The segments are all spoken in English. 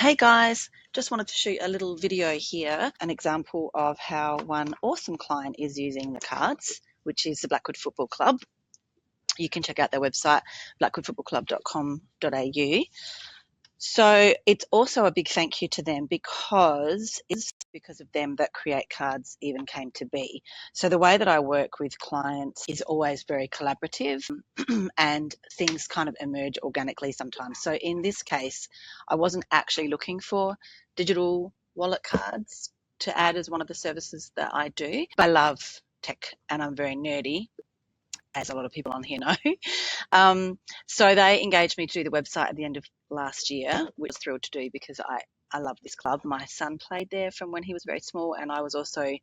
Hey guys, just wanted to shoot a little video here, an example of how one awesome client is using the cards, which is the Blackwood Football Club. You can check out their website, blackwoodfootballclub.com.au. So it's also a big thank you to them because it's because of them that Create Cards even came to be. So the way that I work with clients is always very collaborative and things kind of emerge organically sometimes. So in this case, I wasn't actually looking for digital wallet cards to add as one of the services that I do. I love tech and I'm very nerdy, as a lot of people on here know. So they engaged me to do the website at the end of last year, which I was thrilled to do because I love this club. My son played there from when he was very small, and I was also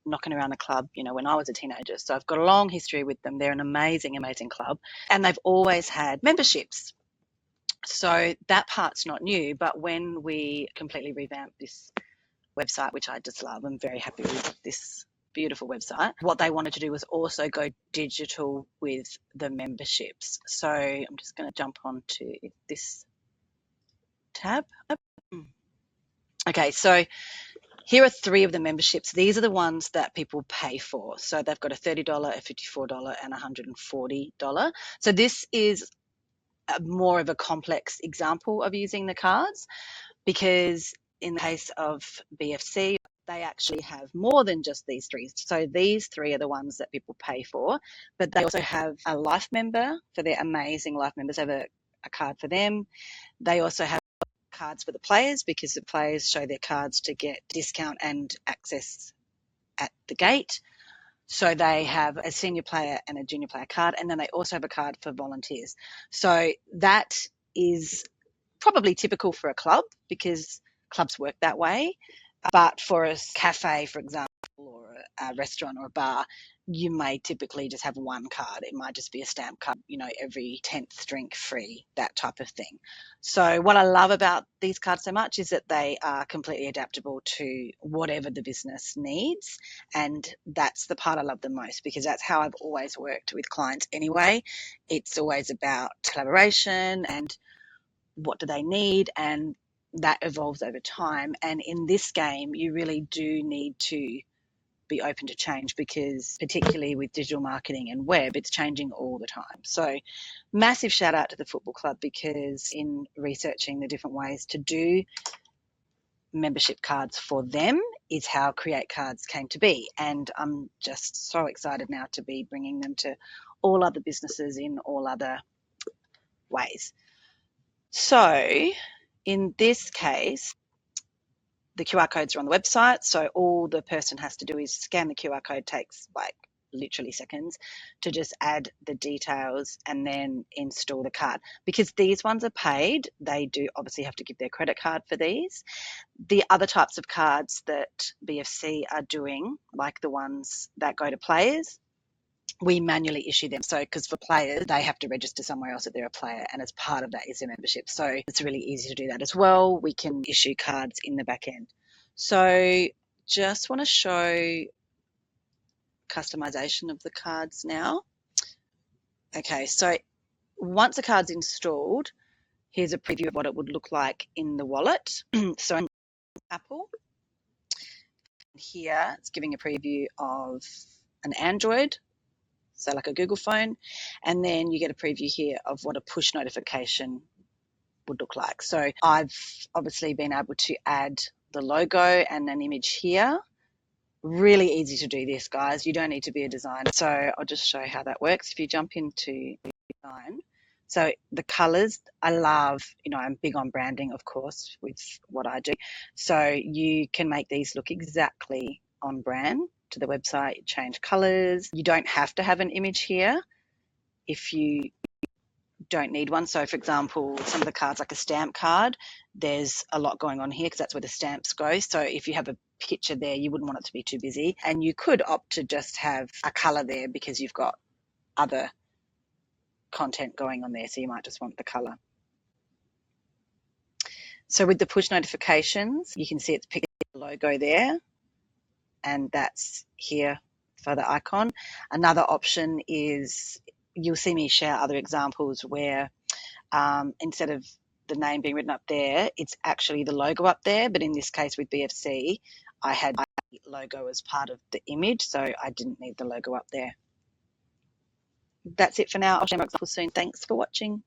knocking around the club, when I was a teenager. So I've got a long history with them. They're an amazing, amazing club, and they've always had memberships. So that part's not new, but when we completely revamped this website, which I just love, I'm very happy with this beautiful website. What they wanted to do was also go digital with the memberships. So I'm just going to jump onto this tab. Okay, so here are three of the memberships. These are the ones that people pay for. So they've got a $30, a $54, and a $140. So this is more of a complex example of using the cards because in the case of BFC, they actually have more than just these three. So these three are the ones that people pay for, but they also have a life member for their amazing life members. They have a card for them. They also have cards for the players because the players show their cards to get discount and access at the gate. So they have a senior player and a junior player card, and then they also have a card for volunteers. So that is probably typical for a club because clubs work that way. But for a cafe, for example, or a restaurant or a bar, you may typically just have one card. It might just be a stamp card, every 10th drink free, that type of thing. So what I love about these cards so much is that they are completely adaptable to whatever the business needs. And that's the part I love the most because that's how I've always worked with clients anyway. It's always about collaboration and what do they need, and that evolves over time. And in this game, you really do need to be open to change because particularly with digital marketing and web, it's changing all the time. So massive shout out to the football club because in researching the different ways to do membership cards for them is how Create Cards came to be. And I'm just so excited now to be bringing them to all other businesses in all other ways. So in this case, the QR codes are on the website. So all the person has to do is scan the QR code, takes like literally seconds to just add the details and then install the card. Because these ones are paid, they do obviously have to give their credit card for these. The other types of cards that BFC are doing, like the ones that go to players, we manually issue them. So because for players, they have to register somewhere else that they're a player, and as part of that is their membership. So it's really easy to do that as well. We can issue cards in the back end. So just want to show customization of the cards now. Okay, so once a card's installed, here's a preview of what it would look like in the wallet. So in Apple, here it's giving a preview of an Android, so like a Google phone, and then you get a preview here of what a push notification would look like. So I've obviously been able to add the logo and an image here. Really easy to do this, guys. You don't need to be a designer. So I'll just show how that works. If you jump into design, so the colors, I love, I'm big on branding, of course, with what I do. So you can make these look exactly on brand to the website, change colors. You don't have to have an image here if you don't need one. So for example, some of the cards, like a stamp card, there's a lot going on here because that's where the stamps go. So if you have a picture there, you wouldn't want it to be too busy, and you could opt to just have a color there because you've got other content going on there, so you might just want the color. So with the push notifications, you can see it's picking the logo there, and that's here for the icon. Another option is, you'll see me share other examples where instead of the name being written up there, it's actually the logo up there. But in this case with BFC, I had the logo as part of the image, so I didn't need the logo up there. That's it for now. I'll share more examples soon. Thanks for watching.